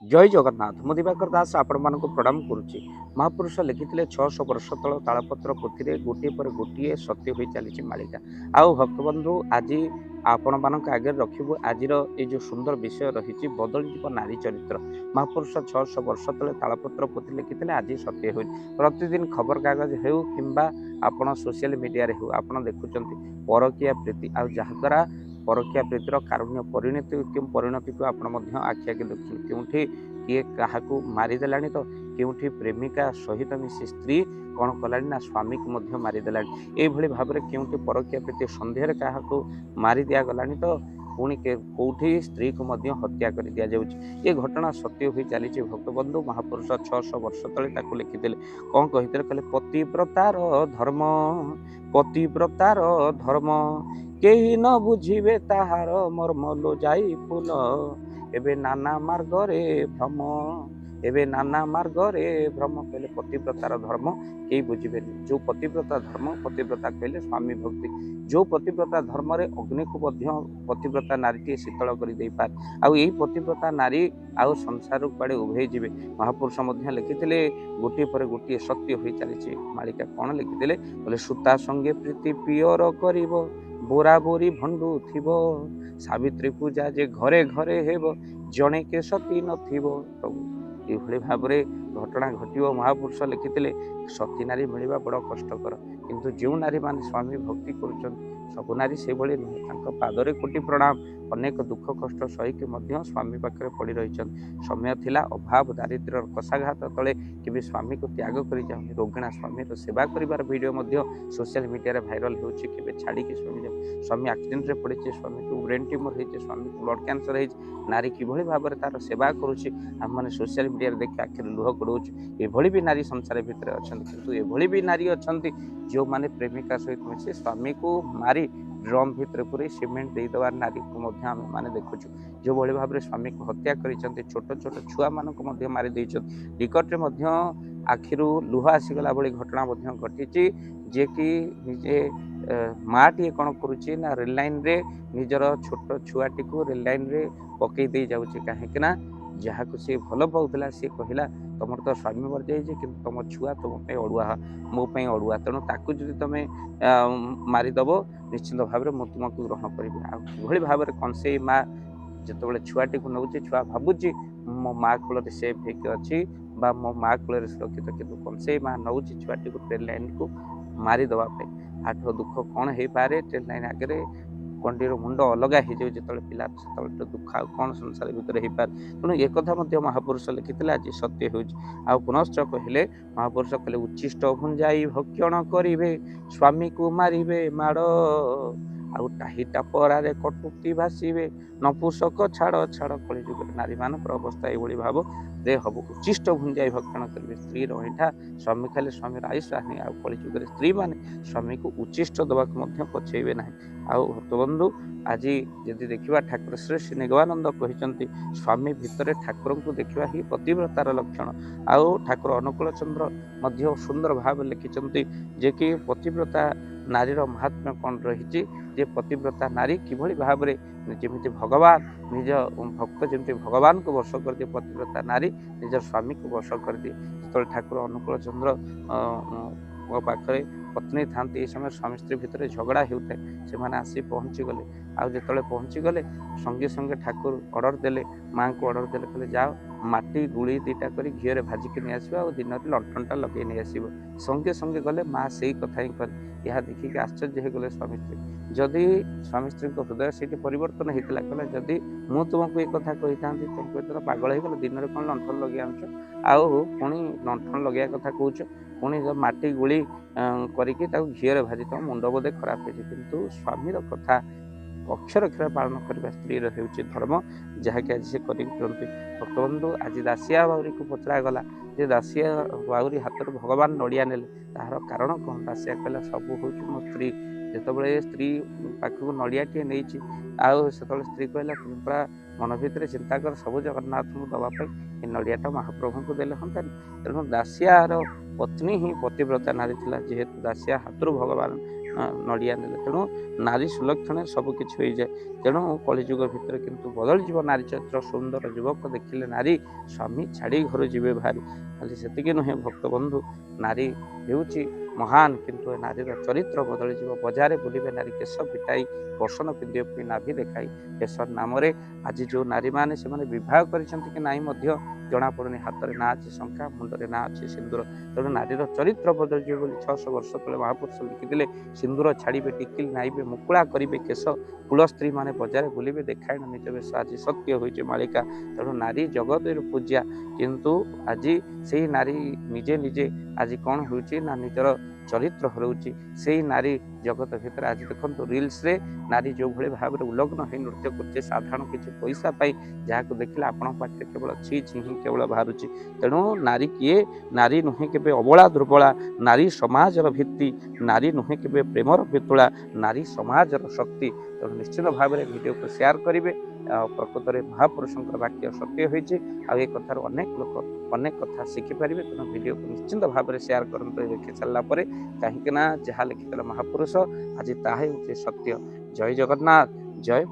जय जगन्नाथ मु दिवाकर दास आपण मानक प्रणाम करुच्ची। महापुरुष लिखिते 600 वर्ष तल तालपत्र पोथी गोटे पर गोटे सत्य हो चली मालिका। आउ भक्तबंधु आज आपण मान आगे रखू आज ये जो सुंदर विषय रही बदल नारी चरित्र। महापुरुष 600 वर्ष तले तालपत्र पोथी लिखिते आज सत्य हो प्रतिदिन खबर कागज हो कि आपण सोशल मीडिया रे हो आपण देखुं परकिया प्रीति आ जहाद्वारा परकिया प्रीतिर कारुण्य परिणति को आप आखि आगे देखुं क्योंकि किए क्या मारिदेला तो क्योंकि प्रेमिका सहित मिसी स्त्री कौन कला ना स्वामी को मारिदेला ये भाव में क्योंकि परकिया प्रीति सन्देह क्या मारी दि गला तो पुणी कौटी स्त्री को हत्या कर दि जाऊँ। ये घटना सत्य हो चली भक्तबंधु महापुरुष 600 वर्ष तले लिखिते कौन कही कहले पतिव्रतार धर्म पतिव्रतार धर्म केही न बुझिबे ताहार मर्म लो जाई फूल एबे नाना मार्ग रे भ्रम एबे नाना मार्ग रे भ्रम कहले पतिव्रतार धर्म कई बुझे। जो पतिव्रता धर्म पतिव्रता कहले स्वामी भक्ति जो पतिव्रता धर्म रे अग्नि को पतिव्रता नारी शीतल कर दे पार आउ यही पतिव्रता नारी आउ संसार कड़े उभे जीवे। महापुरुष लिखिते गोटे पर गोटे सत्य हो चली मालिका कौन लिखिते बोले सूता संगे प्रीति पियर कर बोरा बोरी भंडू थिबो सावित्री पूजा जे घरे घरे हेबो जणे के सती नथिबो। प्रभु ये भाव में घटना घटो महापुरुष लिखिते सती नारी मिलवा बड़ कष्टकर किंतु जो नारी मान स्वामी भक्ति कर सब नारी से भाई नुहे पादरे कोटि प्रणाम अनेक दुख कष्ट सहीकि स्वामी पाखे पड़ रही समय थिला अभाव दारिद्र्य कषाघात तले कि स्वामी को त्याग कर जाऊँ रोगिणा स्वामी सेवा कर वीडियो सोशल मीडिया भाइराल हो छाड़ी स्वामी स्वामी एक्सीडेंट रे पड़े स्वामी को ब्रेन ट्यूमर हो स्वामी को ब्लड कैंसर हो नारी किभली भाव में तार सेवा करुच्ची आम मैंने सोशल मीडिया देखिए आखिर लुह गड़ाऊँ ये भी नारी संसार भितर अच्छा किंतु ये भी नारी अच्छा जो माने प्रेमिका सहित मिसे स्वामी को मारी ड्रम भितर पूरे सीमेंट देदेवार नारी को माने देखुचु जो भाई भाव में स्वामी को हत्या कर छोट छोट छुआ मान मारी निकट में आखिर लुह आसीगला भाई घटना घटी जे कि निजे माँ टी कौन करुच्ची ना रेल लाइन रे निजर छोट छुआटी को रेल लाइन रे पकई दे जाऊँगी कहीं जहाँ को सी भल पाला सी कहला तुम तो स्वामी मर जाए कि तुम छुआ तुम अड़ुआ मोपाई अड़ुआ तेणु ताकू जब तुम मारिदेव निश्चित भाव में मुझे तुमको ग्रहण करी भाव में कंसे माँ जो छुआटी को नौचे छुआ भावुची मो माँ कोल सेफ होकर अच्छी मो माँ कोल सुरक्षित कि कंसे माँ नौ छुआटी को ट्रेन लाइन को मारिदेवाई आठ दुख कौन हो पारे ट्रेन लाइन आगे कंडीर मुंड अलग हो जाए जो पिला तो दुख कौन संसार भितर हो पारे तेणु एक महापुरुष लिखिते आज सत्य हो पुनश्च कहले महापुरुष कहले उच्छिष्ट भुंजाई भक्षण करिवे स्वामी को मारिवे माड़ आउ टाहीटा परारे कटुक्ति भाषिवे नपुसक छाड़ छाड़ कली जुग नारी मान अवस्था ये भाव दे हम उच्छिष्ट भुंजाई भक्षण करेंगे स्त्री रईठा स्वामी खाली स्वामी आयुष हानि आ कली जुग स्त्री मैंने स्वामी को उच्छिष्ट देवाक पछेबे ना। आउ भक्तबंधु आज जदि देखा ठाकुर श्री श्री निगमानंद कहते स्वामी भितर ठाकुर को देखा ही पतिव्रतार लक्षण आउ ठाकुर अनुकूल चंद्र सुंदर भाव लिखिं जे कि पतिव्रता नारीर महात्म्य कौन रही जे पतिव्रता नारी किभली भाव में जमी भगवान निज भक्त जमी भगवान को वर्ष कर दिए पतिव्रता नारी निज स्वामी को वर्ष कर दिए जो ठाकुर अनुकूल चंद्र पाखे पत्नी था समय स्वामी स्त्री भितर झगड़ा होता है से मैंने आसी पहुँची गले आते पहुँची गले संगे संगे ठाकुर ऑर्डर देले माँ को ऑर्डर देले कहले जाओ माटी गुड़ी दीटा कर घीरे भाजिकी नहीं आसो आ दिन लंठनटा लगे नहीं आसो संगे संगे गले माँ से कथा ही कर यह देखिक आश्चर्य हो गले स्वामी स्त्री जदि स्वामी स्त्री हृदय से परिवर्तन होता कहला जदि मु तुमको ये कथा कही था तुमको एथर पागल हो गल दिन में कौन लंठन लगे आनुच आउ पुणी लंठन लगे कथा कहूच पुणी जब माटी गुड़ी करके घीरे भाजी तुम मुंड बोधे खराब हो किंतु स्वामी कथा अक्षर अक्षर पालन करने स्त्री रही धर्म जहाँकि आज से करते भक्तबंधु आज दासिया बाउरी को पचरा गला जे दासिया बाउरी हाथ भगवान नड़िया ने तार कारण कौन दासिया कहला सब हूँ मो स्त्री जिते स्त्री पाखक नड़ियाटे नहीं से स्त्री कहला तुम पूरा मन भितर चिंता कर सब जगन्नाथ को दवाई नड़ियाटा महाप्रभु को देले हम तेणु दासियार पत्नी ही पतिव्रता नारी थी जेहेतु दासिया हाथ भगवान नड़िया ने तेणु नारी सुलक्षण सबकिछ हो जाए तेणु कलिजुग भितर किंतु बदल जीव नारी चरित्र सुंदर युवक देखिले नारी स्वामी छाड़ी घर जीवे भारी खाली से नुहे भक्त बंधु नारी हेउची महान किंतु नारीर चरित्र बदल जीव बजार बुलिबे नारी केश फिटाई बसन पिंधे नाभि देखाई केशर नाम आज जो नारी मैंने से बह कर जना पड़ुनी हाथ में ना अच्छे शंका मुंडे ना अच्छे सिंदूर तेणु नारीर चरित्र बदल जीव 600 वर्ष तले महापुरुष लिखिले सिंदूर छाड़े टिकिल नाइबे मुकुला करेंगे केश कुल स्त्री माने बजार बुलिबे देखाए निज बेश आज सत्य होइछे मालिका तेणु नारी जगत पूज्या किंतु आज से नारी निजे निजे आज कौन होउची ना निजर चरित्र हरउची से नारी जगत भितर आज देखो रिल्स रे नारी जो भाई भाव में उल्लग्न हो नृत्य कर साधारण किसी पैसा पाई जहाँ को देखिले आपण पाखे केवल छी छी ही केवल बाहर तेणु नारी किए नारी नुहे के अबला दुर्बला नारी समाजर भित्ति नारी नुहे के प्रेमर पितुला नारी समाजर शक्ति तेणु निश्चित भाव में वीडियो को शेयर करेंगे प्रकृत में महापुरुषों वाक्य सत्य होती कथार अनेक लोक अनेक कथा शिखिपारे तेणु वीडियो को निश्चित भाव में शेयर करते देखि सारापर कहीं जहाँ लिखिते महापुरुष आज ताहे सत्य। जय जगन्नाथ जय।